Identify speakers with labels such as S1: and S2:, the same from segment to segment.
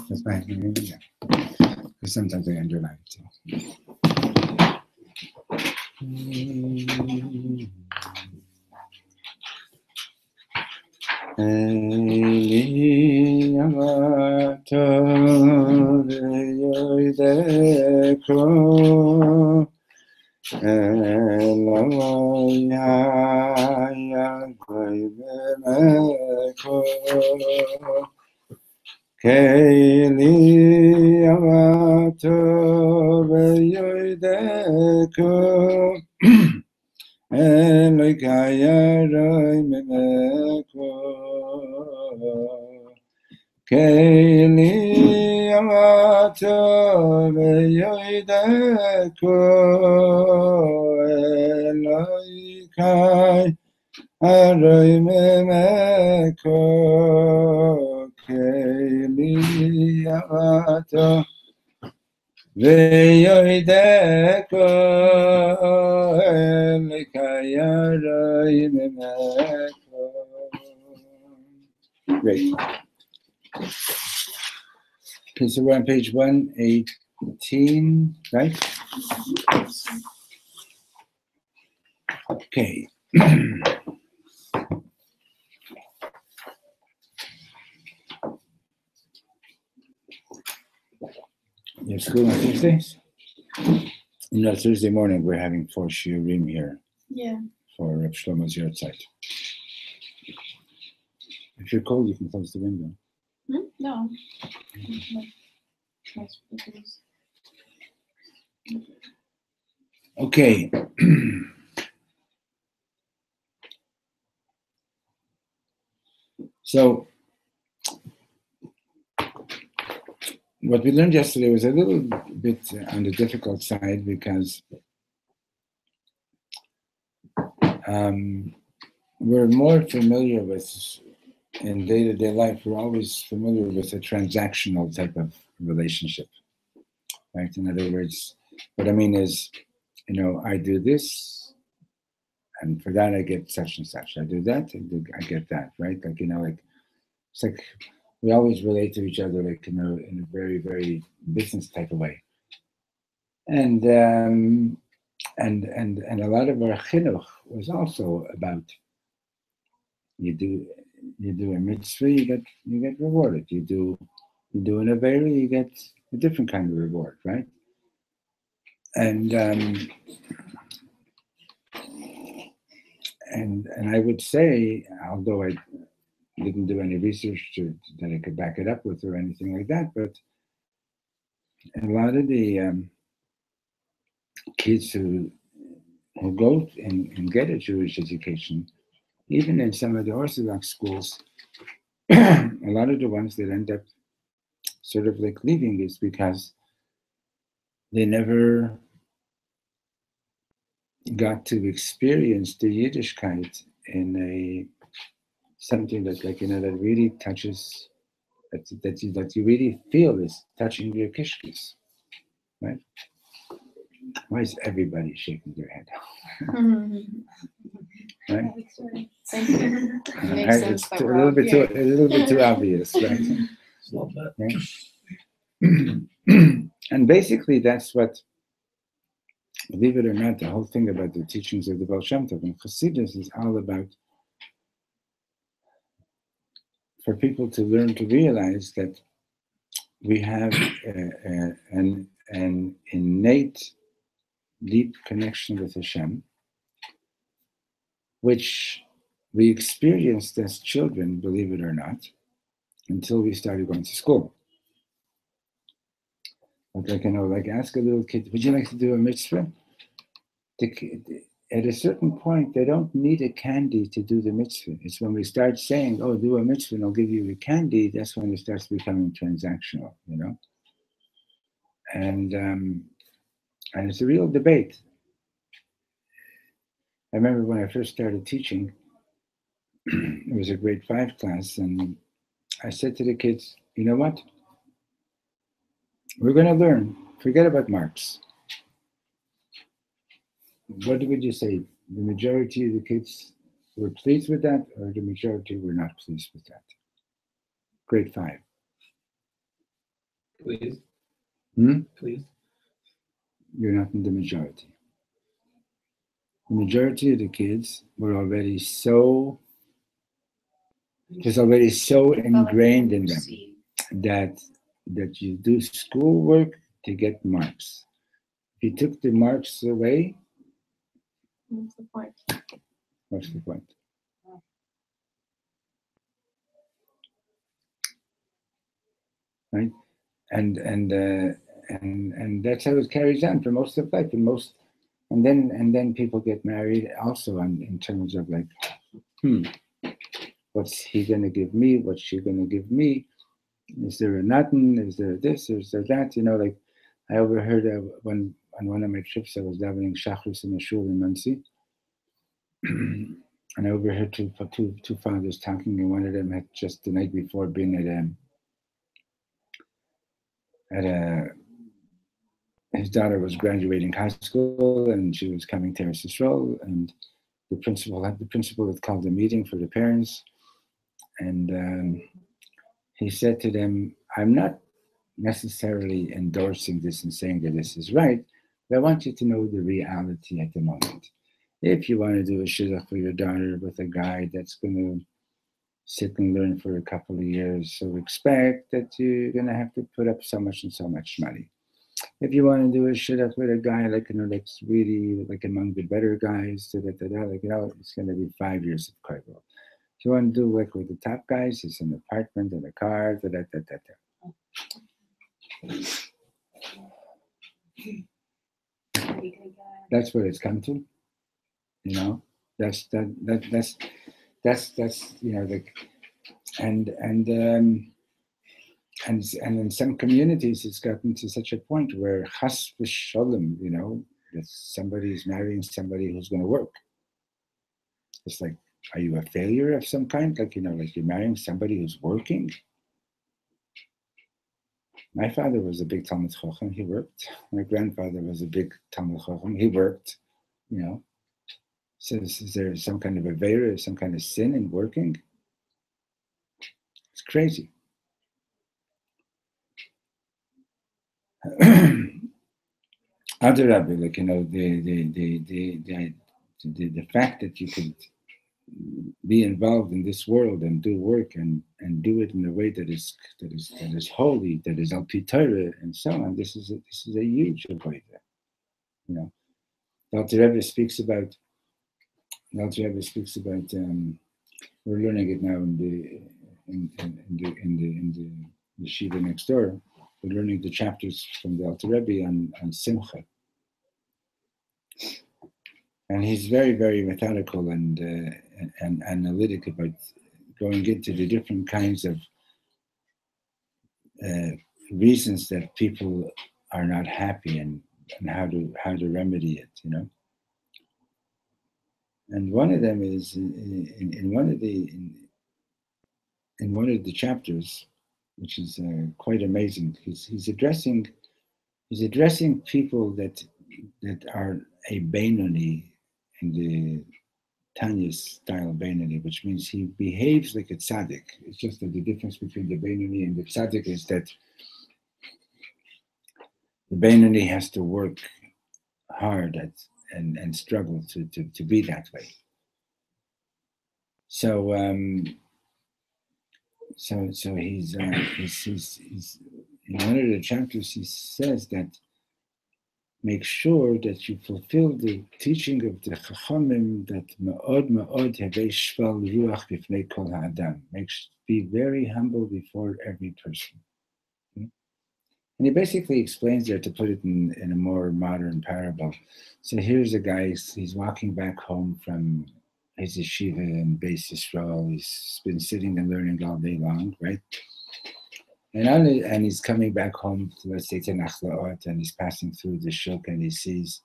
S1: That's fine. Yeah. Because sometimes I underline it too. Keili amato veyoideko Eloikaya roi memeko Keili amato veyoideko Eloikaya roi memeko Keili amato veyoideko elikaya memeko. Great. Okay, so we're on page 118, right? Okay. You have school on Tuesdays? No, Thursday morning we're having 4 shiurim here.
S2: Yeah.
S1: For Reb Shlomo's yard site. If you're cold, you can close the window.
S2: No.
S1: Okay. So, what we learned yesterday was a little bit on the difficult side because we're more familiar with, in day-to-day life, we're always familiar with a transactional type of relationship, right? In other words, what I mean is, I do this, and for that I get such and such. I do that, I get that, right? It's like we always relate to each other, in a very, very business type of way. And a lot of our chinuch was also about you do a mitzvah, you get rewarded. You do an avera, you get a different kind of reward, right? And I would say, although I didn't do any research that I could back it up with or anything like that, but a lot of the kids who go and get a Jewish education, even in some of the Orthodox schools, a lot of the ones that end up sort of like leaving is because they never got to experience the Yiddishkeit in something that that really touches, that you really feel is touching your kishkis, right? Why is everybody shaking their head? Right? It's a little bit too obvious, right? And basically, that's what, believe it or not, the whole thing about the teachings of the Baal Shem Tov and Chassidus is all about, for people to learn to realize that we have an innate, deep connection with Hashem, which we experienced as children, believe it or not, until we started going to school. But ask a little kid, would you like to do a mitzvah? At a certain point, they don't need a candy to do the mitzvah. It's when we start saying, oh, do a mitzvah and I'll give you a candy, that's when it starts becoming transactional, And it's a real debate. I remember when I first started teaching, it was a grade 5 class, and I said to the kids, you know what? We're going to learn. Forget about marks. What would you say? The majority of the kids were pleased with that, or the majority were not pleased with that. Grade 5.
S2: Please. Please.
S1: You're not in the majority. The majority of the kids were already so, it was already so ingrained in them that you do schoolwork to get marks. If you took the marks away,
S3: what's the point?
S1: What's the point? Right? And that's how it carries on for most of life. And then people get married also in terms of like, what's he gonna give me? What's she gonna give me? Is there a nothing? Is there this? Is there that? Like I overheard when on one of my trips I was davening Shachris in a shul in Muncie, and I overheard two fathers talking, and one of them had just the night before been at a his daughter was graduating high school, and she was coming to Eretz Yisrael, and the principal had called a meeting for the parents, and he said to them, "I'm not necessarily endorsing this and saying that this is right, but I want you to know the reality at the moment. If you want to do a shidduch for your daughter with a guy that's going to sit and learn for a couple of years, so expect that you're going to have to put up so much and so much money. If you want to do a shidduch with a guy that's really like among the better guys, it's going to be 5 years of kovel. If you want to do like with the top guys, it's an apartment and a car, That's what it's come to, That's and in some communities it's gotten to such a point where chas v'sholem, that somebody is marrying somebody who's going to work. It's like, are you a failure of some kind? Like you're marrying somebody who's working. My father was a big Talmud Chacham. He worked. My grandfather was a big Talmud Chacham. He worked. So is there some kind of a veira, some kind of sin in working? It's crazy. Other Rabbi, the fact that you could be involved in this world and do work and do it in a way that is holy, that is al pi Torah, and so on. This is a huge avodah. The Alter Rebbe speaks about. We're learning it now in the yeshiva next door. We're learning the chapters from the Alter Rebbe on Simcha. And he's very, very methodical and analytic about going into the different kinds of reasons that people are not happy and how to remedy it, And one of them is in one of the chapters, which is quite amazing. He's addressing people that are a Beinoni in the Tanya's style Beinoni, which means he behaves like a tzaddik. It's just that the difference between the Beinoni and the tzaddik is that the Beinoni has to work hard and struggle to be that way. So he's in one of the chapters he says that make sure that you fulfill the teaching of the Chachamim that ma'od hevei shval ruach b'fnei kol ha'adam. Be very humble before every person. And he basically explains there, to put it in a more modern parable. So here's a guy, he's walking back home from his yeshiva in Beis Yisrael. He's been sitting and learning all day long, right? And he's coming back home, let's say to Nachlaot, and he's passing through the shuk, and he sees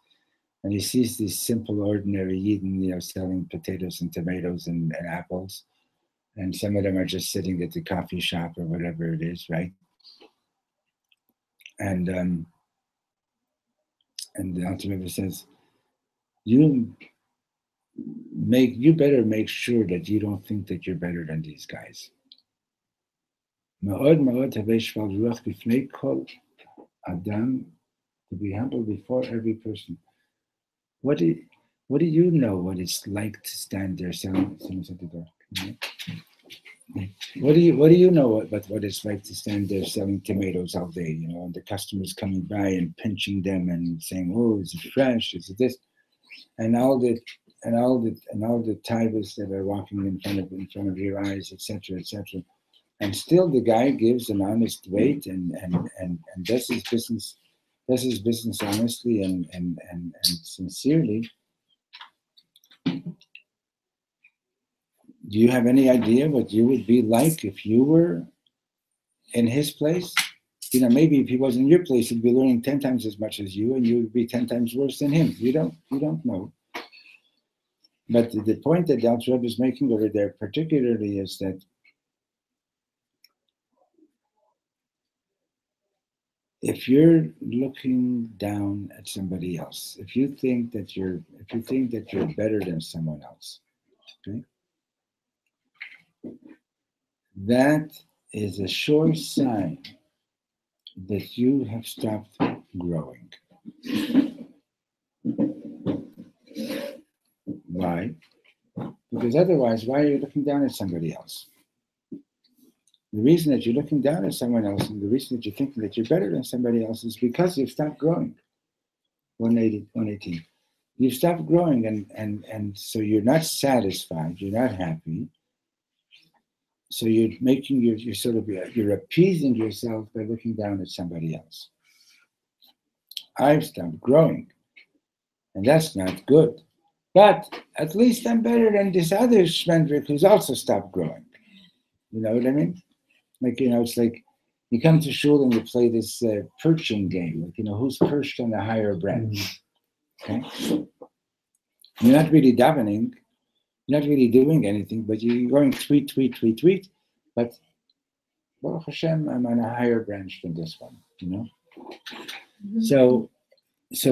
S1: these simple, ordinary Yidden, selling potatoes and tomatoes and apples. And some of them are just sitting at the coffee shop or whatever it is, right? And the Alter Rebbe says, you you better make sure that you don't think that you're better than these guys. Ma'od ma'od havei shval ruach b'fnei kol adam, to be humble before every person. What do you know what it's like to stand there selling? Someone's at the door. What do you know what it's like to stand there selling tomatoes all day? You know, and the customers coming by and pinching them and saying, "Oh, is it fresh? Is it this?" And all the tigers that are walking in front of your eyes, etc., etc. And still, the guy gives an honest weight and does his business honestly and sincerely. Do you have any idea what you would be like if you were in his place? You know, maybe if he was in your place, he'd be learning 10 times as much as you, and you would be 10 times worse than him. You don't know. But the point that Dal Rebbe is making over there particularly is that if you're looking down at somebody else, if you think that you're better than someone else, okay, that is a sure sign that you have stopped growing. Why? Because otherwise, why are you looking down at somebody else? The reason that you're looking down at someone else and the reason that you're thinking that you're better than somebody else is because you've stopped growing. 118. You've stopped growing and so you're not satisfied, you're not happy. So you're making you're appeasing yourself by looking down at somebody else. I've stopped growing, and that's not good. But at least I'm better than this other Shmendrik who's also stopped growing. You know what I mean? Like, you know, it's like you come to shul and you play this perching game. Like, you know, who's perched on a higher branch? Okay? You're not really davening. You're not really doing anything, but you're going tweet. But Baruch Hashem, I'm on a higher branch than this one, you know? Mm-hmm. So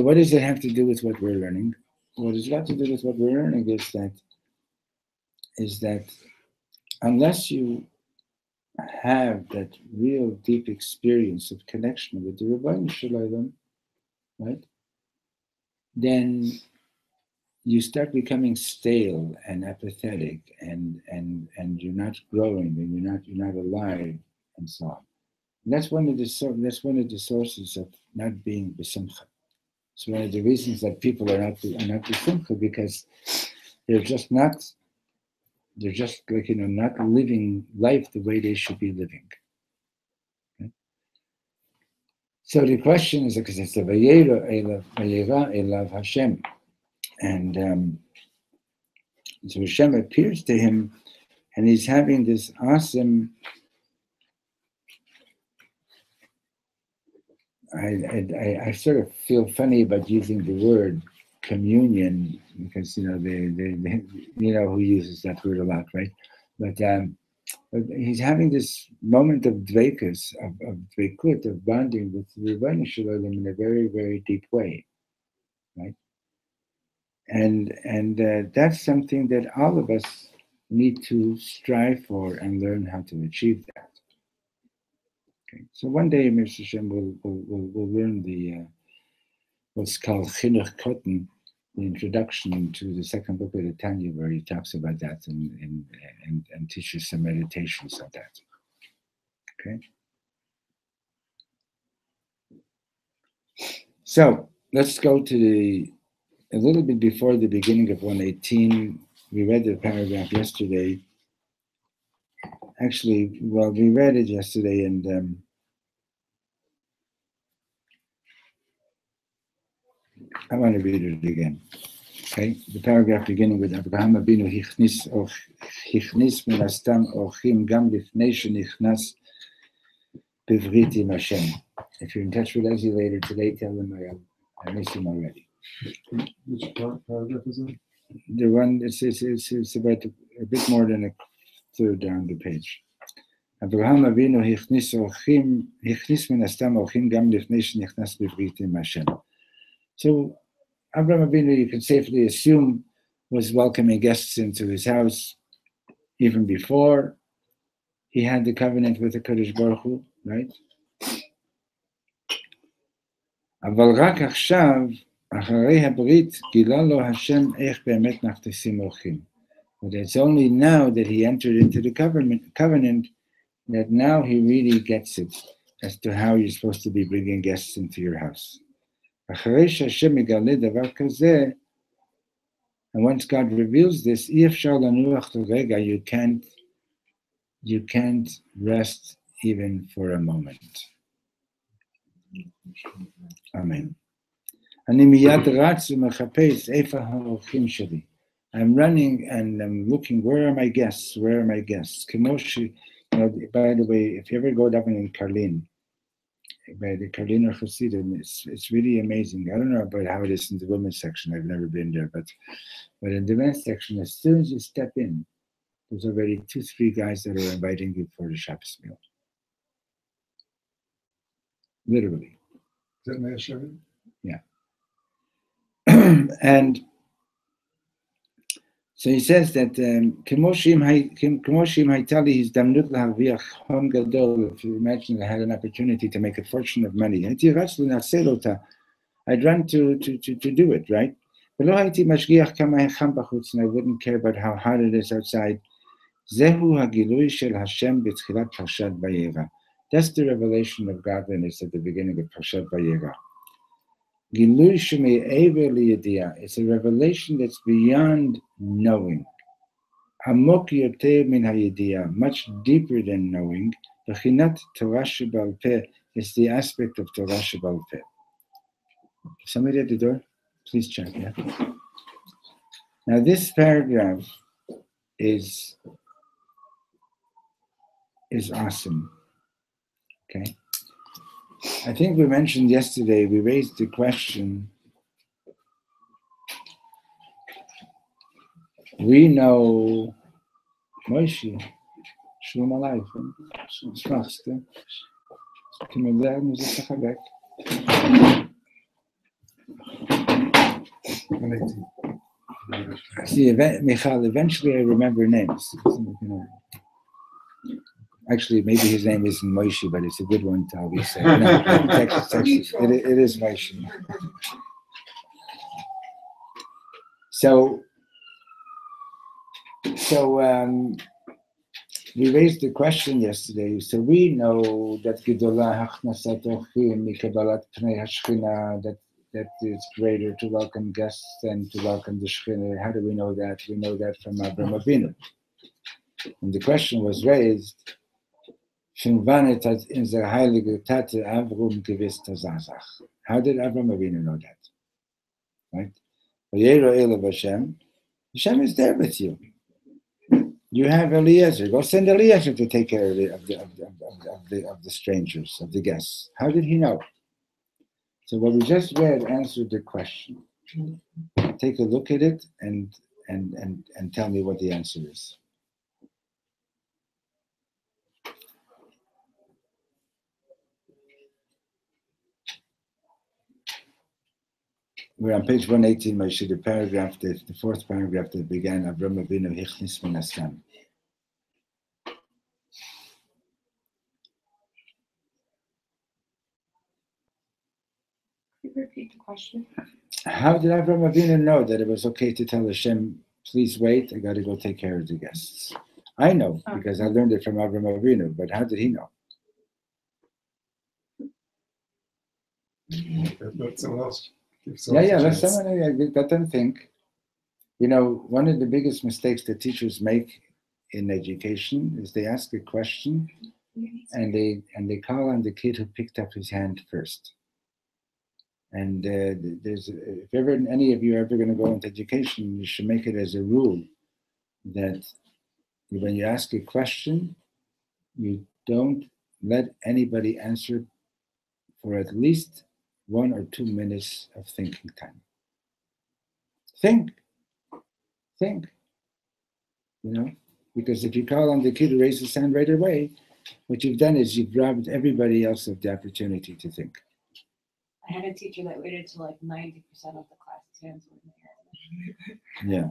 S1: what does it have to do with what we're learning? What it's got to do with what we're learning is that unless you have that real deep experience of connection with the Rebbeinu Shalom, right? Then you start becoming stale and apathetic, and you're not growing, and you're not alive, and so on. And that's one of the sources of not being besimcha. It's one of the reasons that people are not besimcha, because they're just like, you know, not living life the way they should be living. Okay? So the question is, because it's a vayera elav Hashem, and so Hashem appears to him, and he's having this awesome. I sort of feel funny about using the word communion because, you know, they you know who uses that word a lot, right? But he's having this moment of dveikus, of dveikut, of bonding with the Rebbeinu Shalom in a very, very deep way, right? And that's something that all of us need to strive for and learn how to achieve that. Okay. So one day, Mr. Shem, we'll learn the what's called Chinuch Kotten, the introduction to the second book of the Tanya, where he talks about that and teaches some meditations on that. Okay. So let's go to a little bit before the beginning of 118. We read the paragraph yesterday. Actually, well, we read it yesterday, and I want to read it again. Okay, the paragraph beginning with Abraham Abinu hichnis minastam ochim gam lifnei shenichnas bivrit im Hashem. If you're in touch with Leslie later today, tell them I miss him already.
S2: Which paragraph is it?
S1: The one it's about a bit more than a third down the page. Abraham Avinu hichnis minastam ochim gam lifnei shenichnas bivrit im Hashem. So Abraham Avinu, you can safely assume, was welcoming guests into his house even before he had the covenant with the Kadosh Baruch Hu, right? אבל רק עכשיו, אחרי הברית, גילה לו השם איך באמת מכניסים אורחים. But it's only now that he entered into the covenant that now he really gets it as to how you're supposed to be bringing guests into your house. אחרי שהשם מגלה דבר כזה, and once God reveals this, אי אפשר לנוח לרגע, you can't rest even for a moment. Amen. אני מיד רץ ומחפש איפה האורחים שלי. I'm running and I'm looking, where are my guests? Where are my guests? כמו by the way, if you ever go down in Karlin, by the Karliner Chassidim, it's really amazing. I don't know about how it is in the women's section. I've never been there, but in the men's section, as soon as you step in, there's already 2-3 guys that are inviting you for the Shabbos meal. Literally.
S2: Is that Meir Shavim?
S1: Yeah. And so he says that כמו שאם הייתה לי הזדמנות להרוויח הון גדול, if you imagine I had an opportunity to make a fortune of money, הייתי רץ לנצל אותה. I'd run to do it, right? ולא הייתי משגיח כמה חם בחוץ, and I wouldn't care about how hot it is outside. זהו הגילוי של השם בתחילת פרשת וירא. That's the revelation of godliness at the beginning of parshat וירא. גילוי שמעבר לידיעה. It's a revelation that's beyond knowing. עמוק יותר מן הידיעה, much deeper than knowing. בחינת תורה שבעל פה is the aspect of תורה שבעל פה. Somebody at the door? Please check, yeah. Now this paragraph is awesome, okay? I think we mentioned yesterday, we raised the question, we know Moshe, Shalom Aleichem, Schwachste, können wir lernen, das ist weg. See, Michal, eventually I remember names. Actually, maybe his name isn't Moshe, but it's a good one to always say. No, it is Moshe. So we raised the question yesterday. So we know that Gedolah Hachnasat Orchim Mikabalat Pnei Hashchina, that it's greater to welcome guests than to welcome the Shechina. How do we know that? We know that from Avraham Avinu. And the question was raised, how did Avraham Avinu know that? Right? Hashem is there with you. You have Eliezer. Go send Eliezer to take care of the strangers, of the guests. How did he know? So what we just read answered the question. Take a look at it and tell me what the answer is. We're on page 118, Moshe, the paragraph, the fourth paragraph that began, Avraham Avinu Hichnis Min Hashem.
S3: Could you repeat the question?
S1: How did Avraham Avinu know that it was okay to tell Hashem, please wait, I got to go take care of the guests? I know, because I learned it from Avraham Avinu, but how did he know?
S2: Let someone else.
S1: Let someone, let them think. You know, one of the biggest mistakes that teachers make in education is they ask a question and they call on the kid who picked up his hand first. And if ever any of you are ever going to go into education, you should make it as a rule that when you ask a question, you don't let anybody answer for at least 1 or 2 minutes of thinking time. Think, you know, because if you call on the kid to raise his hand right away, what you've done is you've robbed everybody else of the opportunity to think.
S4: I had a teacher that waited till like 90% of the class's hands were in the air.
S1: Yeah.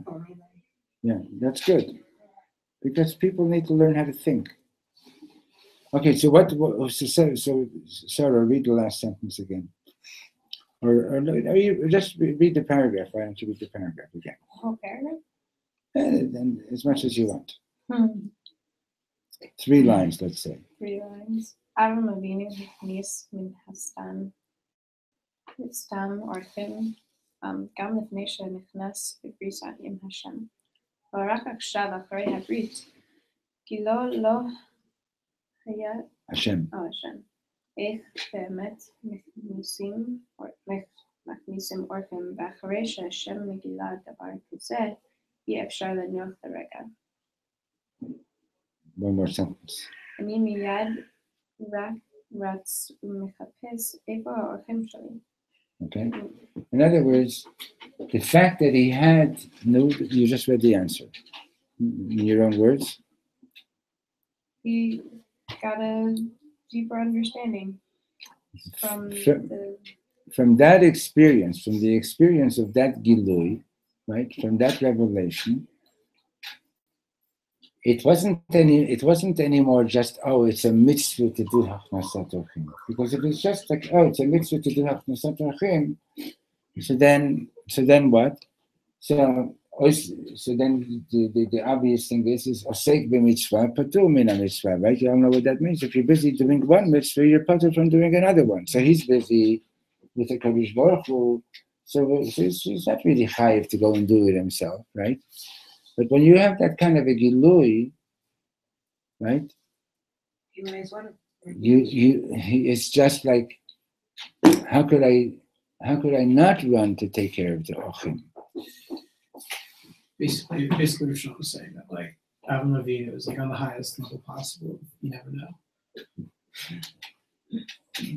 S1: Yeah, that's good. Because people need to learn how to think. Okay, so so Sarah, read the last sentence again. Or you just read the paragraph. Why don't you read the paragraph again?
S3: Whole paragraph?
S1: And as much as you want.
S3: Hmm.
S1: 3 lines, let's say.
S3: 3 lines. Avram Avinu הכניס מן הסתם אורחים גם לפני שנכנס בבריסה עם השם. אבל רק עכשיו אחרי הברית, כי לא היה
S1: Hashem.
S3: השם. איך באמת מכניסים אורחים, ואחרי שהשם מגילה דבר כזה, אי אפשר לנוח לרגע.
S1: One more sentence.
S3: אני מיד רק רץ ומחפש איפה האורחים שלי.
S1: Okay. In other words, the fact that he had no, you just read the answer. In your own words.
S3: He got a deeper understanding from
S1: that experience, from the experience of that Gilui, right? From that revelation, it wasn't anymore just, oh, it's a mitzvah to do Hachnasat Orchim. Because if it's just like, oh, it's a mitzvah to do Hachnasat Orchim, so then what? So then the obvious thing is osek b'mitzvah, patur min mitzvah, right? You all know what that means. If you're busy doing one mitzvah, you're patur from doing another one. So he's busy with the Kadosh Baruch Hu, so he's not really chayiv to go and do it himself, right? But when you have that kind of a gilui, right?
S4: You might as well.
S1: It's just like, how could I not run to take care of the ochim?
S5: Basically, Reb Shlomo was saying that, like, Avram Avinu is like on the highest level possible. You never know.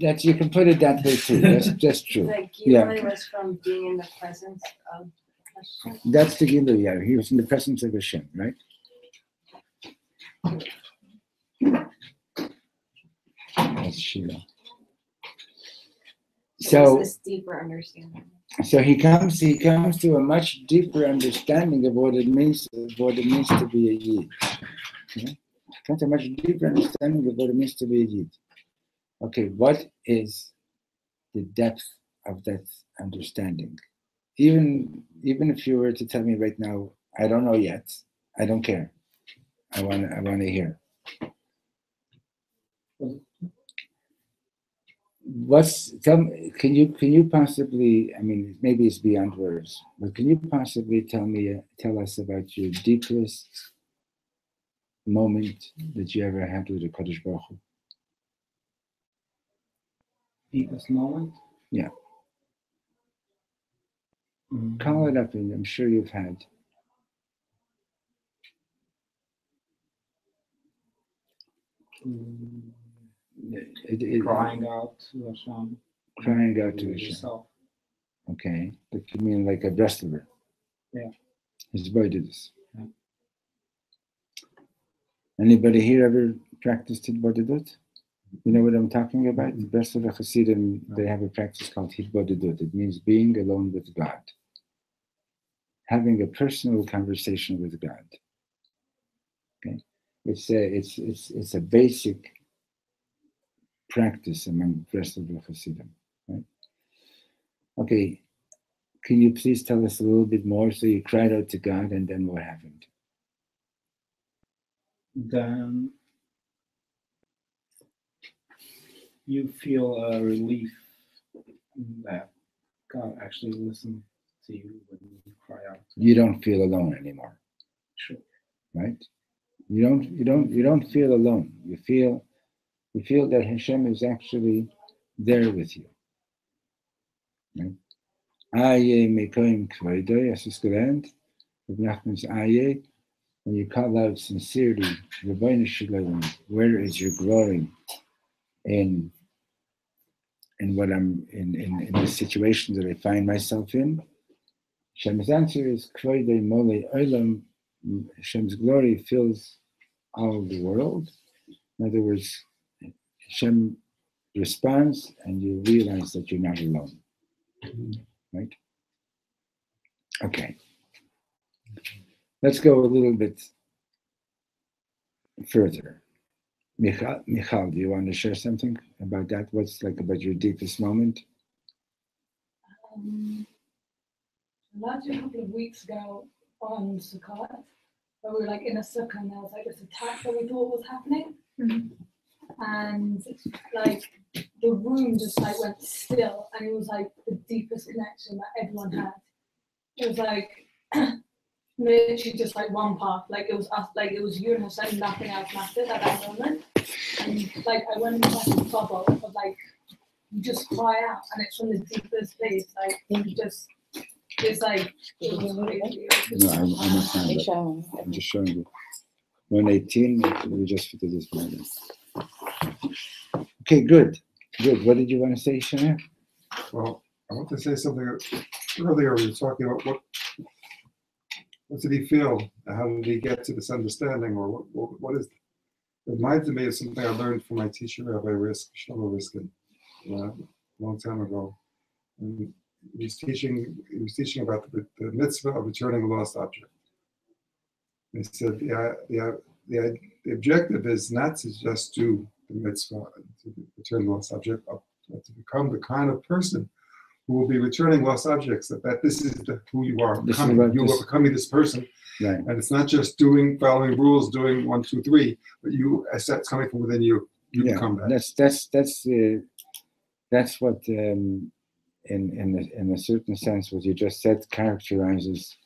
S1: That you can put it that way too. That's true.
S4: Like
S1: Yeah.
S4: Gilui was from being in the presence of Hashem.
S1: That's the Gilui, yeah. He was in the presence of Hashem, right? That's Sheila. So
S4: this deeper understanding.
S1: So he comes to a much deeper understanding of what it means to be a Yid. Yeah? Comes to a much deeper understanding of what it means to be a Yid. Okay, what is the depth of that understanding? Even if you were to tell me right now, I don't know yet, I don't care. I want to hear. Can you possibly, I mean, maybe it's beyond words, but can you possibly tell us about your deepest moment that you ever had with the Kadosh Baruch Hu?
S5: Deepest moment?
S1: Yeah.
S5: Mm-hmm.
S1: Call it up, and I'm sure you've had.
S6: Crying out to Hashem.
S1: Crying out to Hashem.
S6: Yourself.
S1: Okay, but you mean like a wrestler?
S6: Yeah.
S1: His boy did this.
S6: Yeah.
S1: Anybody here ever practiced Hitbodedut? You know what I'm talking about? The rest of the Hasidim, they have a practice called Hitbodedut. It means being alone with God. Having a personal conversation with God. Okay? It's a basic practice among the rest of the Hasidim. Right? Okay, can you please tell us a little bit more? So you cried out to God, and then what happened?
S6: Then you feel a relief that God actually listens to you when you cry out.
S1: You don't feel alone anymore.
S6: Sure.
S1: Right? You don't feel alone. You feel that Hashem is actually there with you. Right? Aye mekoim kvoidoi, as is gelernt. Nachman's aye, when you call out sincerely, Rabbeinu Shalom, where is your glory in what I'm in the situation that I find myself in? Hashem's answer is kvoidoi mole olam. Hashem's glory fills all the world. In other words, Hashem responds, and you realize that you're not alone. Right? Okay. Let's go a little bit further. Michal, do you want to share something about that? What's like about your deepest moment?
S7: Last a couple of weeks ago on Sukkot, where we were like in a sukkah and there was like this attack that we thought was happening. And like the room just like went still and it was like the deepest connection that everyone had. It was like literally just like one path, like it was us, like it was you and Hashem, nothing else mattered at that moment. And like I went into like a bubble of like you just cry out and it's from the deepest place, like you just it's like it was crazy.
S1: No, I'm not saying that. I'm just showing you. 118, we just fit this moment. Okay, good. Good. What did you want to say, Shana?
S2: Well, I want to say something earlier. We were talking about what did he feel? How did he get to this understanding? Or what is it reminds me of something I learned from my teacher, Rabbi Reb Shlomo Riskin, a long time ago. And he was teaching about the mitzvah of returning a lost object. He said the objective is not to just do the mitzvah to return lost object, but to become the kind of person who will be returning lost objects. That this is who you are becoming. You are becoming this person,
S1: right?
S2: And it's not just following rules, doing 1, 2, 3, but you, as that's coming from within you. You become that.
S1: That's what in a certain sense what you just said characterizes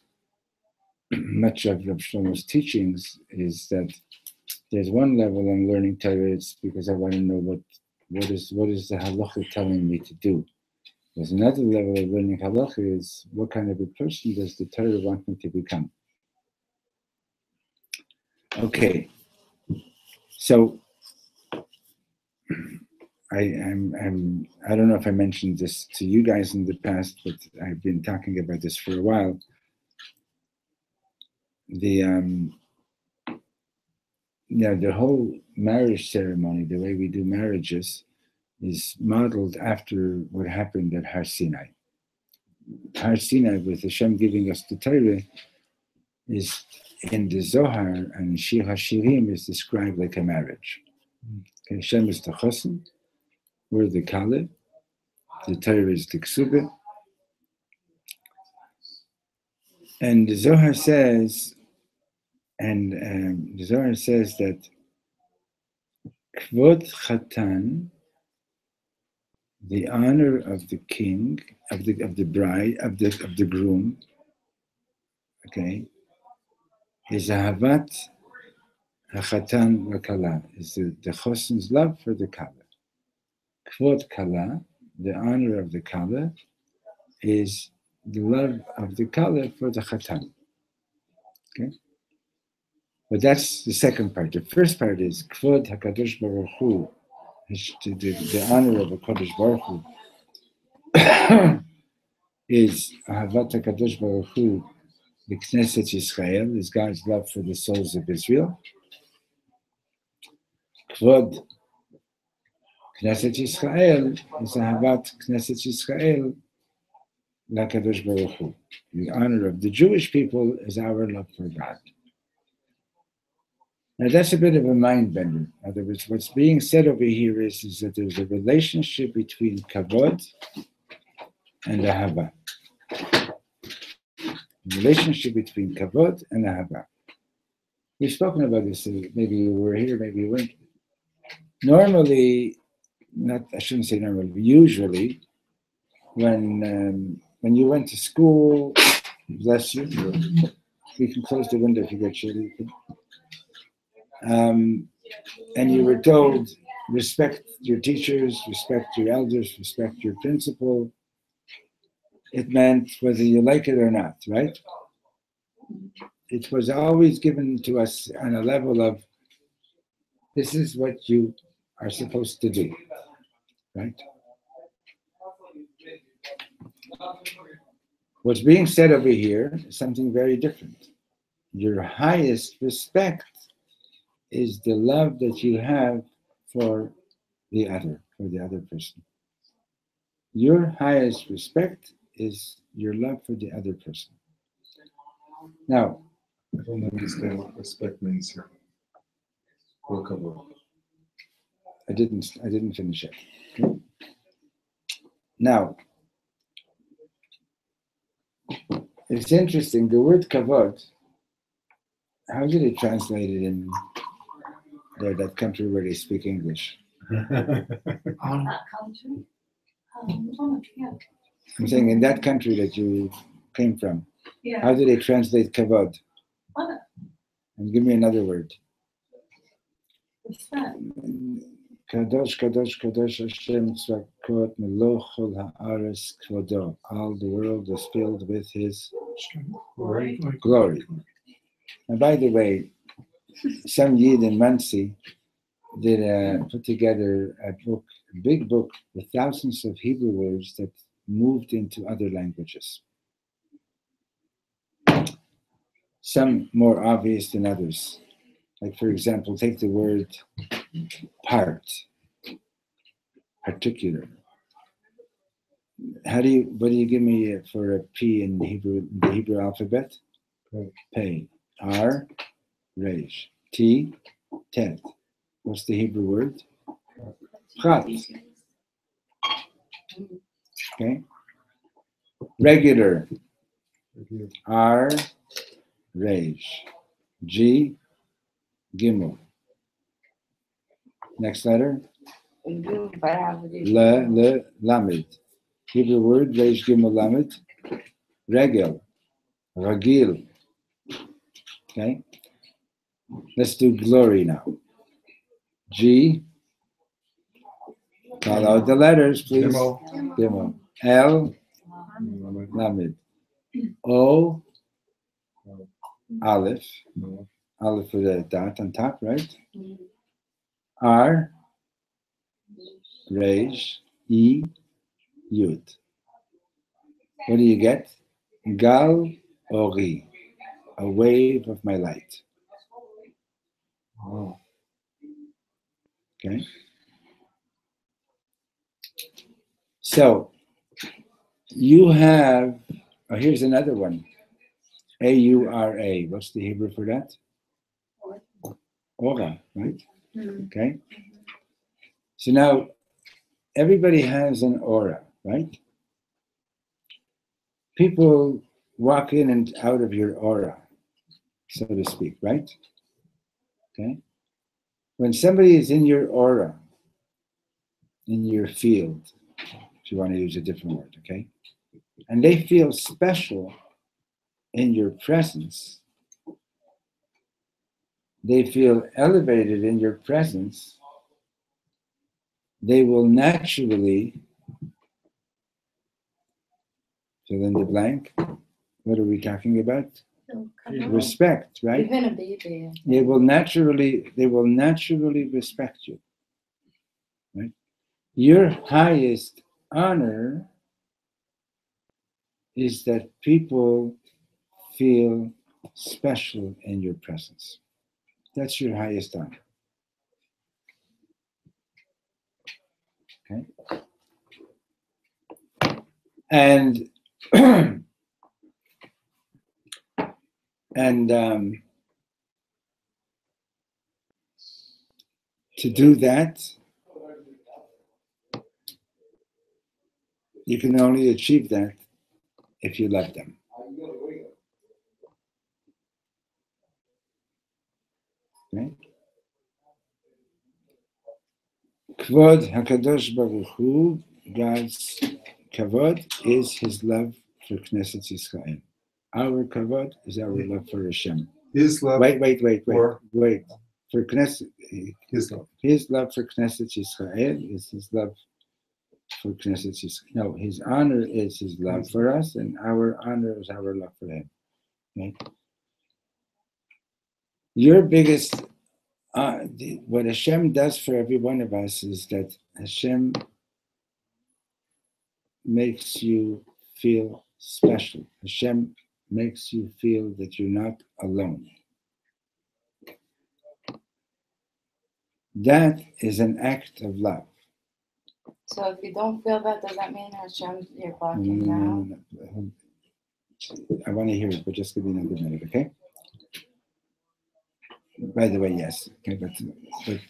S1: much of Reb Shlomo's teachings. Is that there's one level I'm learning Torah, it's because I want to know what is the halacha telling me to do. There's another level of learning halacha is what kind of a person does the Torah want me to become. Okay, so I don't know if I mentioned this to you guys in the past, but I've been talking about this for a while. The whole marriage ceremony, the way we do marriages, is modeled after what happened at Har Sinai. Har Sinai, with Hashem giving us the Torah, is in the Zohar and Shir HaShirim is described like a marriage. Okay, Hashem is the Chosen, we're the Kaleh, the Torah is the Ksubah. And the Zohar says, that Kvod Chatan, the honor of the king, of the bride, of the groom, okay, is Ahavat HaChatan v'Kala, is the Chosen's love for the Kala. Kvod Kala, the honor of the Kala, is the love of the Kala for the Chatan. Okay? But that's the second part. The first part is Kvod HaKadosh Baruch Hu, the honor of the Kadosh Baruch Hu is Ahavat HaKadosh Baruch Hu, the Knesset Yisrael, is God's love for the souls of Israel. Kvod Knesset Yisrael is Ahavat Knesset Yisrael LaKadosh Baruch Hu. The honor of the Jewish people is our love for God. Now that's a bit of a mind bender. In other words, what's being said over here is that there's a relationship between kavod and ahava. A relationship between kavod and ahava. We've spoken about this. Maybe you were here, maybe you weren't. Normally, I shouldn't say normally. Usually, when you went to school, bless you. We can close the window if you get chilly. And you were told, respect your teachers, respect your elders, respect your principal. It meant whether you like it or not, right? It was always given to us on a level of, this is what you are supposed to do, right? What's being said over here is something very different. Your highest respect is the love that you have for the other person. Your highest respect is your love for the other person. Now,
S2: I don't understand what respect means here. Or kavod.
S1: I didn't finish it. Okay. Now, it's interesting. The word kavod. How did it translate it in that country where they speak English?
S5: Honor.
S7: That country. Honor, yeah.
S1: I'm saying in that country that you came from,
S7: Yeah.
S1: how do they translate kavod?
S7: Honor.
S1: And give me another word.
S7: Respect.
S1: Kadosh, Kadosh, Kadosh Hashem Tzvakot Melo Chol Haaretz Kvodo. All the world is filled with His glory. And by the way, some Yid in Muncie did put together a book, a big book with thousands of Hebrew words that moved into other languages. Some more obvious than others. Like, for example, take the word part, particular. What do you give me for a P in the Hebrew alphabet? Pei. R, Reish. T, Tet. What's the Hebrew word? Prat. Okay. Regular. R, Reish. G, Gimel. Next letter. Le, Lamed. Hebrew word, Reish, Gimel, Lamed. Regel. Ragil. Okay. Let's do glory now. G. Call out the letters, please. Gimel. L. Lamed. O. Aleph. Aleph with a dot on top, right? R. Reish. E. Yud. What do you get? Gal Ori. A wave of my light.
S2: Oh.
S1: Okay. So you have, here's another one. A-U-R-A. What's the Hebrew for that? Ora, right? Okay. So now everybody has an aura, right? People walk in and out of your aura, so to speak, right? Okay. When somebody is in your aura, in your field, if you want to use a different word, okay? And they feel special in your presence, they feel elevated in your presence, they will naturally fill in the blank. What are we talking about? Respect, right? They will naturally respect you. Right? Your highest honor is that people feel special in your presence. That's your highest honor. Okay? And to do that, you can only achieve that if you love them. Okay? Kvod HaKadosh Baruch Hu, God's kavod is His love for Knesset Yisrael. Our kavod is our love for Hashem.
S2: His love.
S1: Wait. For Knesset,
S2: His love.
S1: His love for Knesset Yisrael is His love for Knesset Yisrael. No, His honor is His love for us, and our honor is our love for Him. Okay? Your biggest, what Hashem does for every one of us is that Hashem makes you feel special. Hashem makes you feel that you're not alone. That is an act of love.
S8: So if you don't feel that, does that mean Hashem, you're blocking out?
S1: No. I want to hear it, but just give me another minute, okay? By the way, yes. Okay, but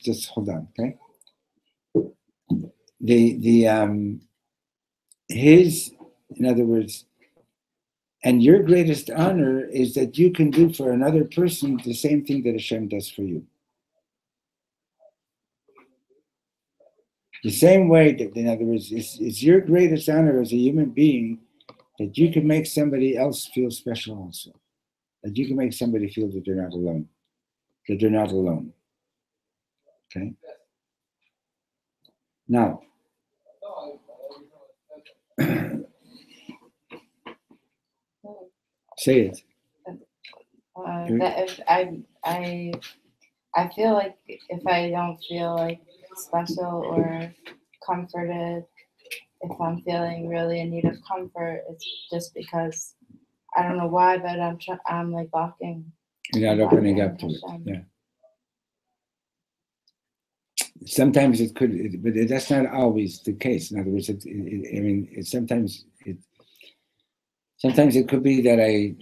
S1: just hold on. Okay. His, in other words, and your greatest honor is that you can do for another person the same thing that Hashem does for you. The same way that, in other words, it's your greatest honor as a human being that you can make somebody else feel special also. That you can make somebody feel that they're not alone. That they're not alone. Okay? Now, say it.
S8: That if I feel like if I don't feel like special or comforted, if I'm feeling really in need of comfort, it's just because I don't know why, but I'm like blocking.
S1: You're not opening up to it. Yeah. Sometimes it could, but that's not always the case. In other words, sometimes it could be that I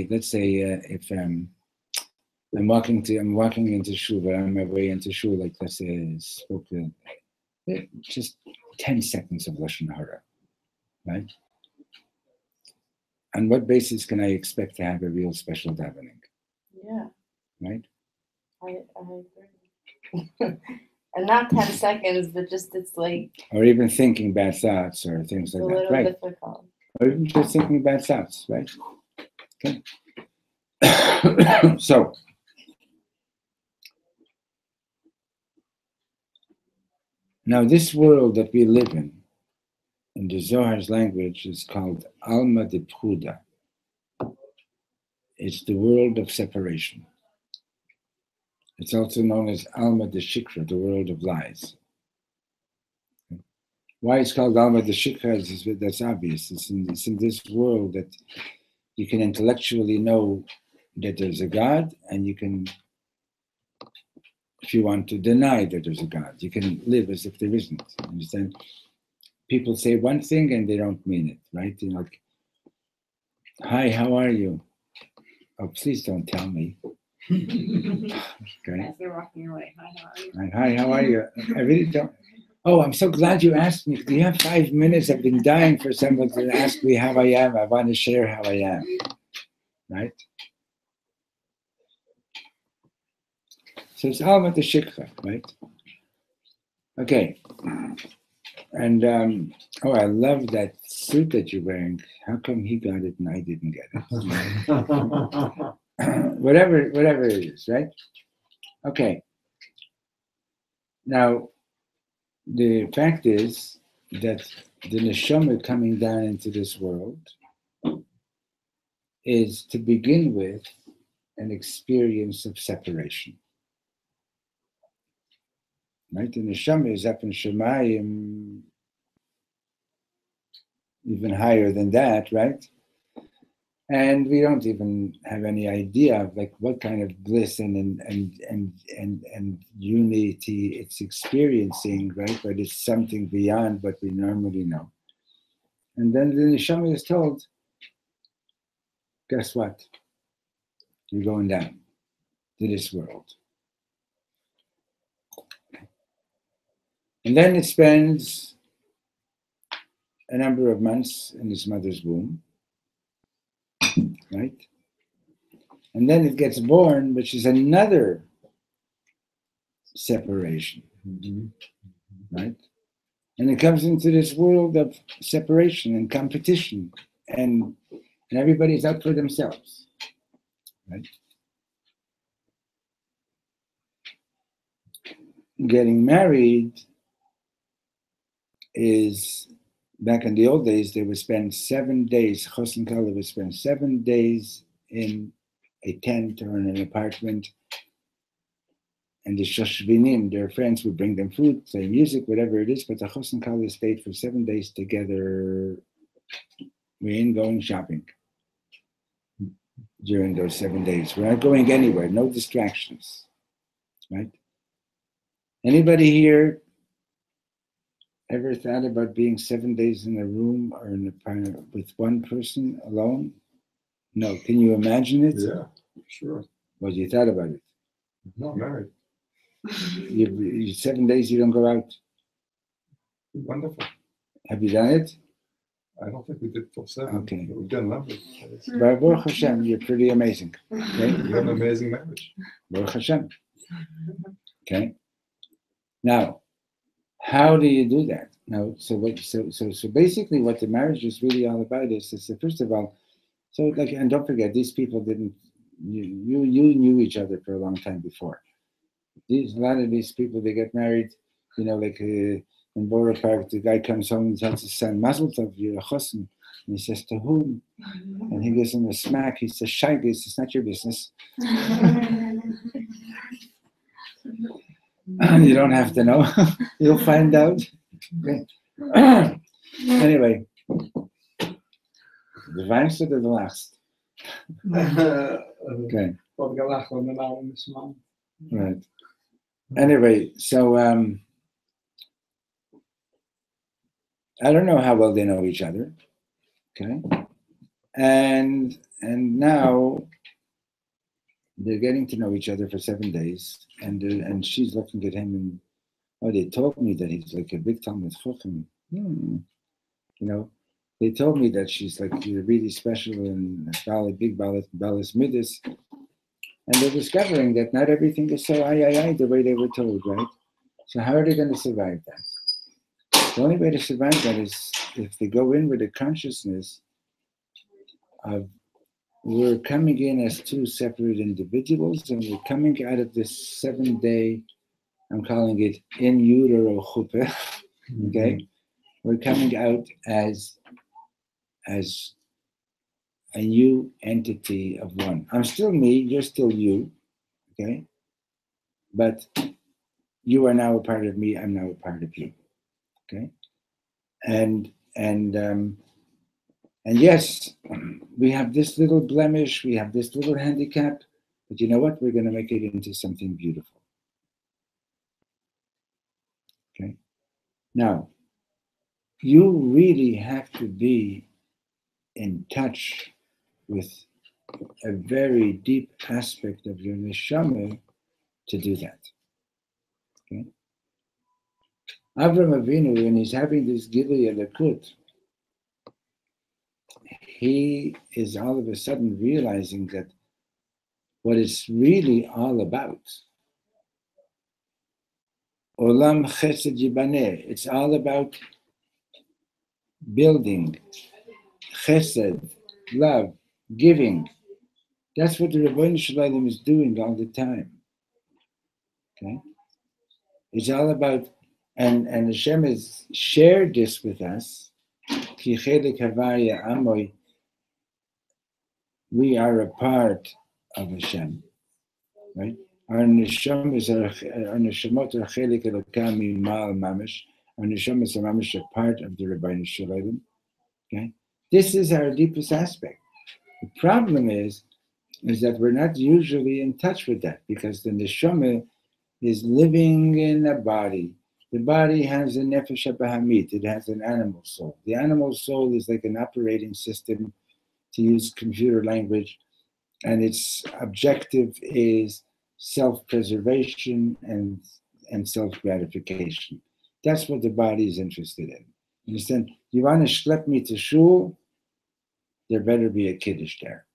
S1: let's say if I'm walking into shul, but on my way into shul, like let's say I spoke just 10 seconds of lashon hara, right? On what basis can I expect to have a real special davening?
S8: Yeah.
S1: Right?
S8: I agree. And not 10 seconds, but just it's like.
S1: Or even thinking bad thoughts or things like that.
S8: It's a little difficult.
S1: Or even just thinking bad thoughts, right? Okay. So, now this world that we live in the Zohar's language, is called Alma de Pruda. It's the world of separation. It's also known as Alma de Shikra, the world of lies. Why it's called Alma de Shikra is that's obvious. It's in this world that you can intellectually know that there's a God, and you can, if you want to deny that there's a God, you can live as if there isn't. Understand? People say one thing and they don't mean it, right? You know, like, hi, how are you? Oh, please don't tell me. Okay.
S4: As they're walking away. Hi, how are you?
S1: Hi, how are you? I really don't. Oh, I'm so glad you asked me. Do you have 5 minutes? I've been dying for someone to ask me how I am. I want to share how I am. Right? So it's all about the shikha, right? Okay. And, I love that suit that you're wearing. How come he got it and I didn't get it? whatever it is, right? Okay. Now, the fact is that the neshama coming down into this world is, to begin with, an experience of separation. Right? The neshama is up in Shemayim, even higher than that, right? And we don't even have any idea of like what kind of bliss and unity it's experiencing, right? But it's something beyond what we normally know. And then the neshama is told, guess what? You're going down to this world. And then it spends a number of months in his mother's womb, right? And then it gets born, which is another separation, right? And it comes into this world of separation and competition, and everybody's out for themselves, right? Getting married is, back in the old days, they would spend 7 days, Chos and Kala would spend 7 days in a tent or in an apartment, and the Shoshvinim, their friends, would bring them food, play music, whatever it is, but the Chos and Kala stayed for 7 days together. We ain't going shopping during those 7 days. We're not going anywhere, no distractions, right? Anybody here ever thought about being 7 days in a room or in a with one person alone? No. Can you imagine it?
S2: Yeah, sure.
S1: Well, you thought about it.
S2: No, I'm married.
S1: You 7 days you don't go out.
S2: Wonderful.
S1: Have you done it?
S2: I don't think we did full 7.
S1: Okay.
S2: But we've done numbers.
S1: Baruch Hashem, you're pretty amazing. Okay?
S2: We have an amazing marriage.
S1: Baruch Hashem. Okay. Now, how do you do that? Now, so basically, what the marriage is really all about is first of all, so like, and don't forget, these people didn't. You knew each other for a long time before. A lot of these people, they get married, like in Borough Park, the guy comes home and tells his son, Mazel Tov, you're a chosn. And he says, to whom? And he gives him a smack. He says, Shaygis, it's not your business. You don't have to know. You'll find out. Okay. Anyway, the vijfste of the last. Okay. Right. Anyway, so I don't know how well they know each other. Okay. And now they're getting to know each other for 7 days, and she's looking at him and they told me that he's like a big Talmud Chacham. They told me that she's like really special and big Balas Midas. And they're discovering that not everything is so the way they were told, right? So how are they going to survive that? The only way to survive that is if they go in with a consciousness of we're coming in as two separate individuals, and we're coming out of this 7-day, I'm calling it in utero chuppah, okay? We're coming out as a new entity of one. I'm still me, you're still you, okay? But you are now a part of me, I'm now a part of you, okay? And yes, we have this little blemish, we have this little handicap, but you know what? We're going to make it into something beautiful. Okay? Now, you really have to be in touch with a very deep aspect of your neshama to do that. Okay? Avram Avinu, when he's having this Gilui Elokut, he is all of a sudden realizing that what it's really all about, Olam Chesed Yibaneh, it's all about building, Chesed, love, giving. That's what the Rebbeinu Shalom is doing all the time. Okay? It's all about, and Hashem has shared this with us. Ki chelik havaya amoy, we are a part of Hashem, right? Our neshamot are chelik elokam mimal mamish. Our neshamot are mamish a part of the Rebbeinu Shalom. Okay, this is our deepest aspect. The problem is that we're not usually in touch with that because the neshama is living in a body. The body has a nefesh bahamit. It has an animal soul. The animal soul is like an operating system, to use computer language, and its objective is self-preservation and self-gratification. That's what the body is interested in. You understand? You want to schlep me to shul, there better be a kiddush there,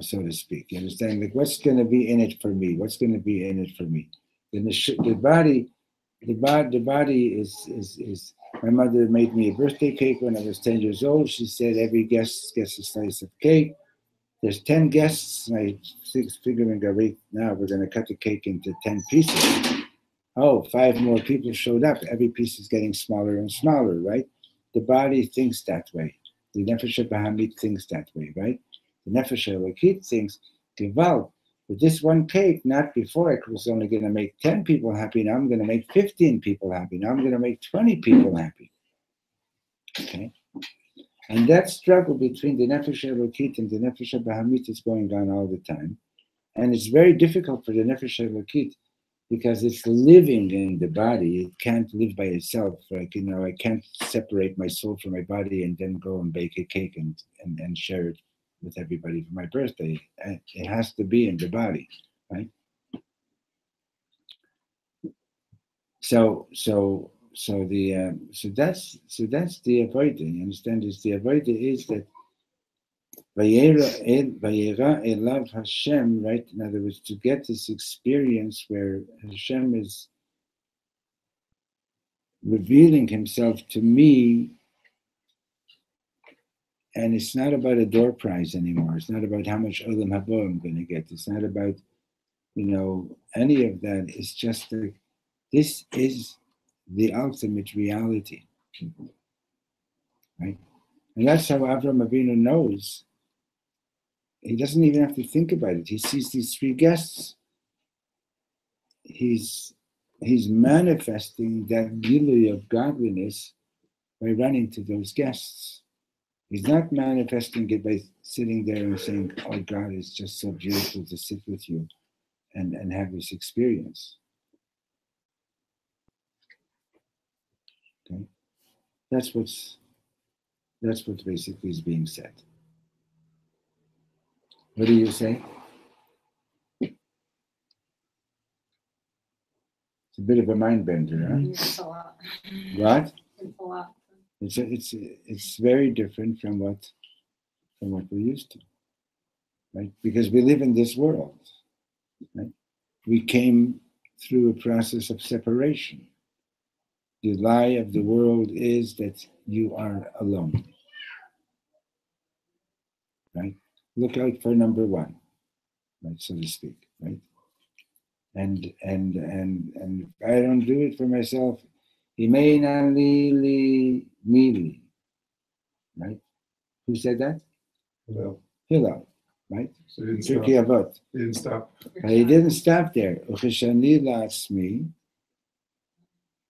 S1: so to speak. You understand? Like, what's going to be in it for me? What's going to be in it for me? The body is. My mother made me a birthday cake when I was 10 years old. She said every guest gets a slice of cake. There's 10 guests, and I figuring now we're going to cut the cake into 10 pieces. Oh, 5 more people showed up. Every piece is getting smaller and smaller, right? The body thinks that way. The Nefesh Bahamit thinks that way, right? The Nefesh Elokit thinks, Gewalt, with this one cake, not before I was only going to make 10 people happy, now I'm going to make 15 people happy, now I'm going to make 20 people happy. Okay? And that struggle between the Nefesh Elokit and the Nefesh Bahamit is going on all the time. And it's very difficult for the Nefesh Elokit because it's living in the body. It can't live by itself. Like, I can't separate my soul from my body and then go and bake a cake and share it with everybody for my birthday. It has to be in the body, right? that's the avodah. You understand? Is the avodah is that Vayera elav Hashem, right? In other words, to get this experience where Hashem is revealing Himself to me, and it's not about a door prize anymore. It's not about how much olam haba I'm going to get. It's not about any of that. It's just like this is the ultimate reality, right? And that's how Avraham Avinu knows. He doesn't even have to think about it. He sees these three guests. He's manifesting that gilui of godliness by running to those guests. He's not manifesting it by sitting there and saying, "Oh, God, it's just so beautiful to sit with you and have this experience." Okay, that's what basically is being said. What do you say? It's a bit of a mind bender, huh?
S4: It's a lot.
S1: What?
S4: It's a lot.
S1: It's very different from what we're used to, right? Because we live in this world, right? We came through a process of separation. The lie of the world is that you are alone, right? Look out for number one, right, so to speak, right? And if I don't do it for myself, Imeina li mili, right? Who said that?
S2: Well,
S1: Hillel, right?
S2: so he didn't
S1: Turkey
S2: stop.
S1: Avot.
S2: He didn't stop.
S1: But he didn't stop there. Ucheshani la'atzmi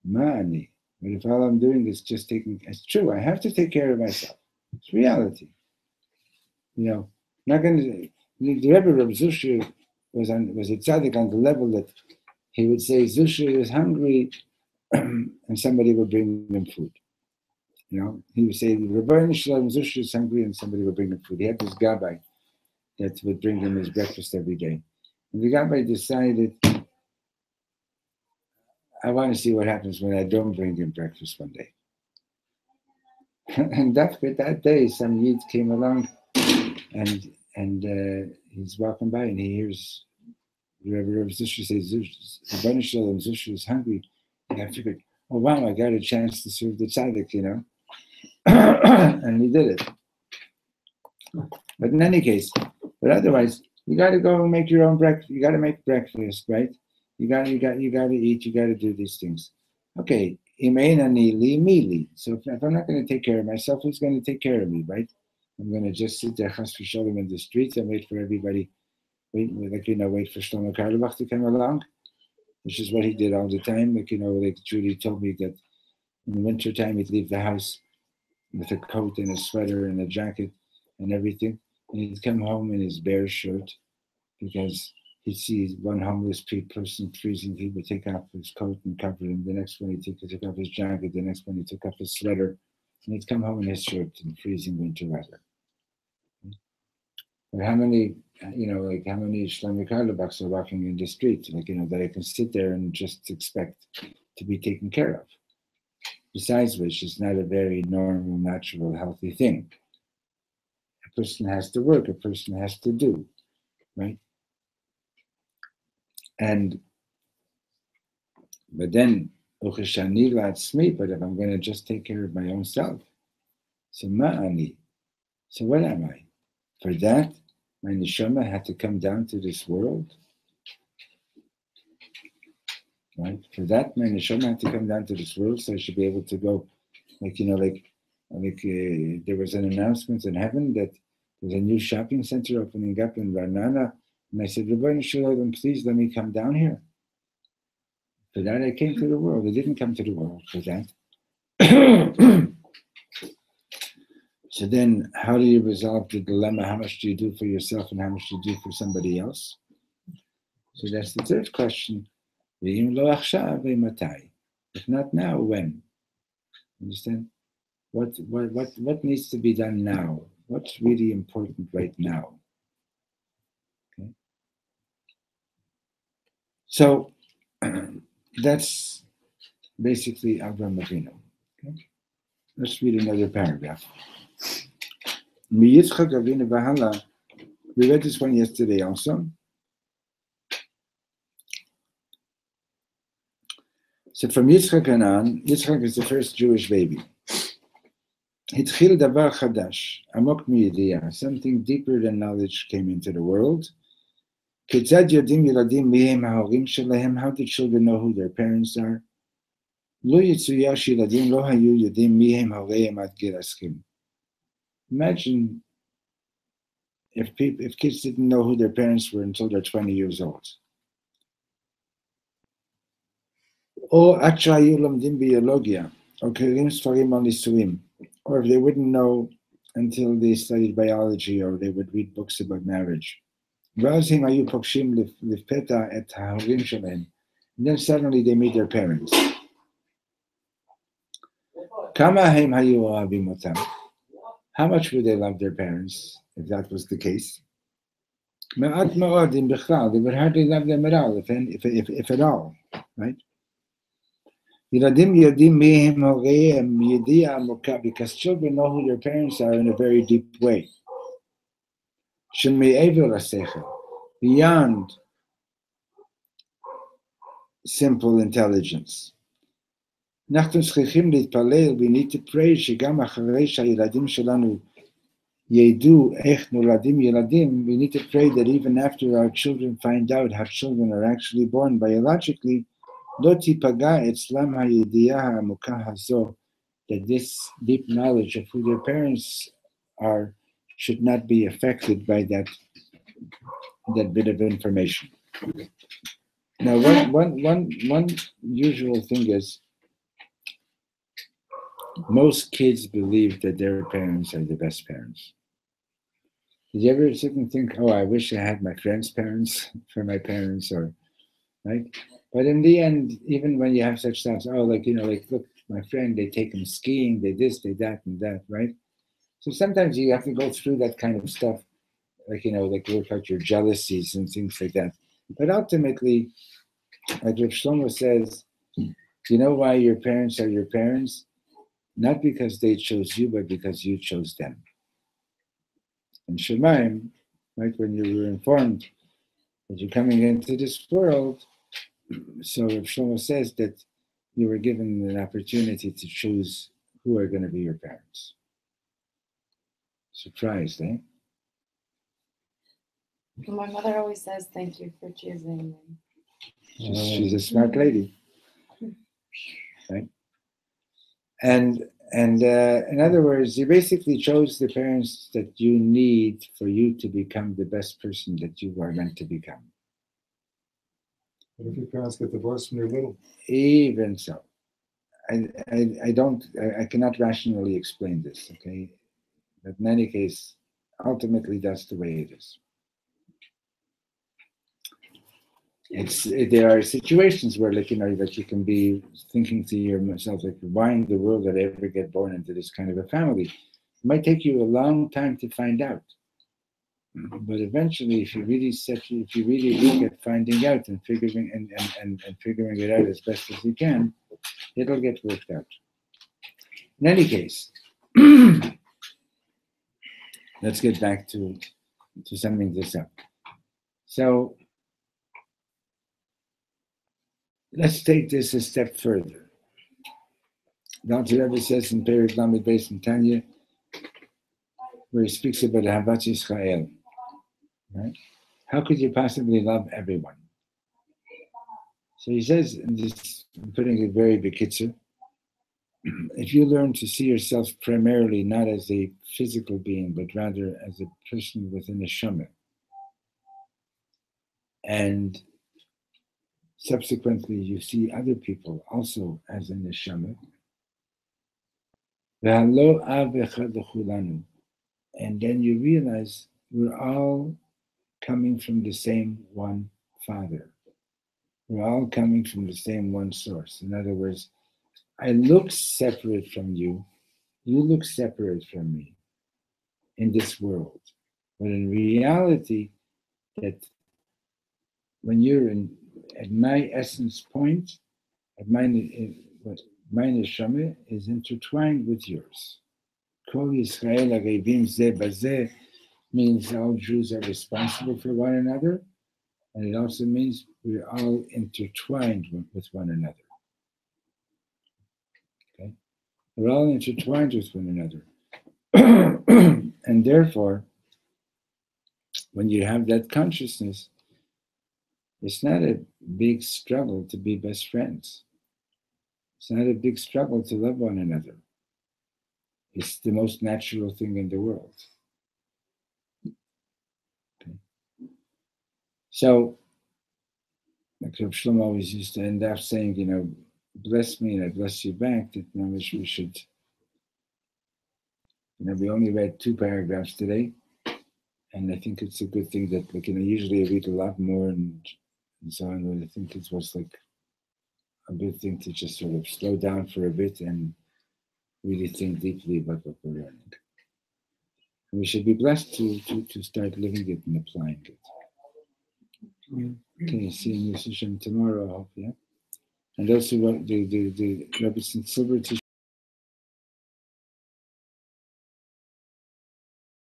S1: ma'ani. But if all I'm doing is just taking, it's true, I have to take care of myself. It's reality. Not going to, the Rebbe Reb Zusha was a tzaddik on the level that he would say, Zusha is hungry, and somebody would bring him food. He would say, Rebbeinu Shalom, Zusha is hungry, and somebody would bring him food. He had this gabbai that would bring him his breakfast every day. And the gabbai decided, I want to see what happens when I don't bring him breakfast one day. And that day, some Yid came along, and he's walking by, and he hears Reb Zusha say, Rebbeinu Shalom, Zusha is hungry. And I figured, oh wow, I got a chance to serve the tzaddik, and he did it. But in any case, otherwise, you got to go and make your own breakfast. You got to make breakfast, right? You got to eat. You got to do these things. Okay, imeinani li mili. So if I'm not going to take care of myself, who's going to take care of me, right? I'm going to just sit there, chas v'sholem, in the streets and wait for everybody. Wait for Shlomo Karlebach to come along, which is what he did all the time. Like Judy told me that in the wintertime he'd leave the house with a coat and a sweater and a jacket and everything. And he'd come home in his bare shirt because he'd see one homeless person freezing. He would take off his coat and cover him. The next one, he took off his jacket. The next one, he took off his sweater. And he'd come home in his shirt in freezing winter weather. But how many Shlomo Karlebachs are walking in the street, that I can sit there and just expect to be taken care of? Besides which, it's not a very normal, natural, healthy thing. A person has to work, a person has to do, right? But then, but if I'm going to just take care of my own self, so ma'ani, so what am I? For that, my neshama had to come down to this world, right? For that, my neshama had to come down to this world, so I should be able to go, there was an announcement in heaven that there's a new shopping center opening up in Ranana, and I said, Rebbeinu Shalom, please let me come down here. For that, I came to the world. I didn't come to the world for that. So then, how do you resolve the dilemma? How much do you do for yourself and how much do you do for somebody else? So that's the third question. If not now, when? Understand? What needs to be done now? What's really important right now? Okay. So that's basically Avram Avinu. Okay? Let's read another paragraph. Yitzchak Avinu Vahala. We read this one yesterday also. So from Yitzchak on, Yitzchak is the first Jewish baby. Hitchil davar chadash, amok miyidiyah, something deeper than knowledge came into the world. Ketzad yodim yeladim mihem hahorim shelahem, how do children know who their parents are? Lo yitzuyash yeladim lo hayu yodim mihem horeim ad gil askim. Imagine if kids didn't know who their parents were until they're 20 years old. Or achayu lomdim biologia, or kirim sfarim al nisuim. Or if they wouldn't know until they studied biology, or they would read books about marriage. And then suddenly they meet their parents. How much would they love their parents if that was the case? They would hardly love them at all, if at all, right? Because children know who their parents are in a very deep way. Beyond simple intelligence. We need to pray we need to pray that even after our children find out how children are actually born biologically, that this deep knowledge of who their parents are should not be affected by that bit of information. Now, one usual thing is most kids believe that their parents are the best parents. Did you ever sit and think, oh, I wish I had my friend's parents for my parents, or right? But in the end, even when you have such thoughts, oh, look, my friend, they take him skiing, they this, they that, and that, right? So sometimes you have to go through that kind of stuff, work out your jealousies and things like that. But ultimately, like Reb Shlomo says, you know why your parents are your parents? Not because they chose you, but because you chose them. In Shemaim, right, when you were informed that you're coming into this world, so Reb Shlomo says that you were given an opportunity to choose who are going to be your parents. Surprised, eh?
S8: My mother always says thank you for choosing me.
S1: She's a smart lady, right? And in other words, you basically chose the parents that you need for you to become the best person that you are meant to become.
S2: What if your parents get divorced when you're little?
S1: Even so, I cannot rationally explain this, okay? But in any case, ultimately that's the way it is. There are situations where, that you can be thinking to yourself, why in the world did I ever get born into this kind of a family? It might take you a long time to find out, but eventually, if you really look at finding out and figuring it out as best as you can, it'll get worked out. In any case, let's get back to summing this up. So let's take this a step further. Dr. Rebbe says in Perek Lamed Beis in Tanya, where he speaks about Ahavat Yisrael, right? How could you possibly love everyone? So he says, I'm putting it very bekitzer, if you learn to see yourself primarily not as a physical being, but rather as a person within a neshama, and subsequently you see other people also as a neshama, and then you realize we're all coming from the same one Father. We're all coming from the same one source. In other words, I look separate from you, you look separate from me in this world. But in reality, that when you're at my essence point, at my but my neshama is intertwined with yours. Kol Yisrael Arevim Zeh Bazeh means all Jews are responsible for one another, and it also means we're all intertwined with one another. Okay? We're all intertwined with one another. And therefore, when you have that consciousness, it's not a big struggle to be best friends. It's not a big struggle to love one another. It's the most natural thing in the world. Okay. So, like Reb Shlomo always used to end up saying, bless me and I bless you back, that we should, we only read 2 paragraphs today, and I think it's a good thing that, usually I read a lot more and so on, but I think it was like a good thing to just sort of slow down for a bit and really think deeply about what we're learning. And we should be blessed to start living it and applying it. Okay, see you in the session tomorrow, I hope, yeah? And also the Rebbe Silver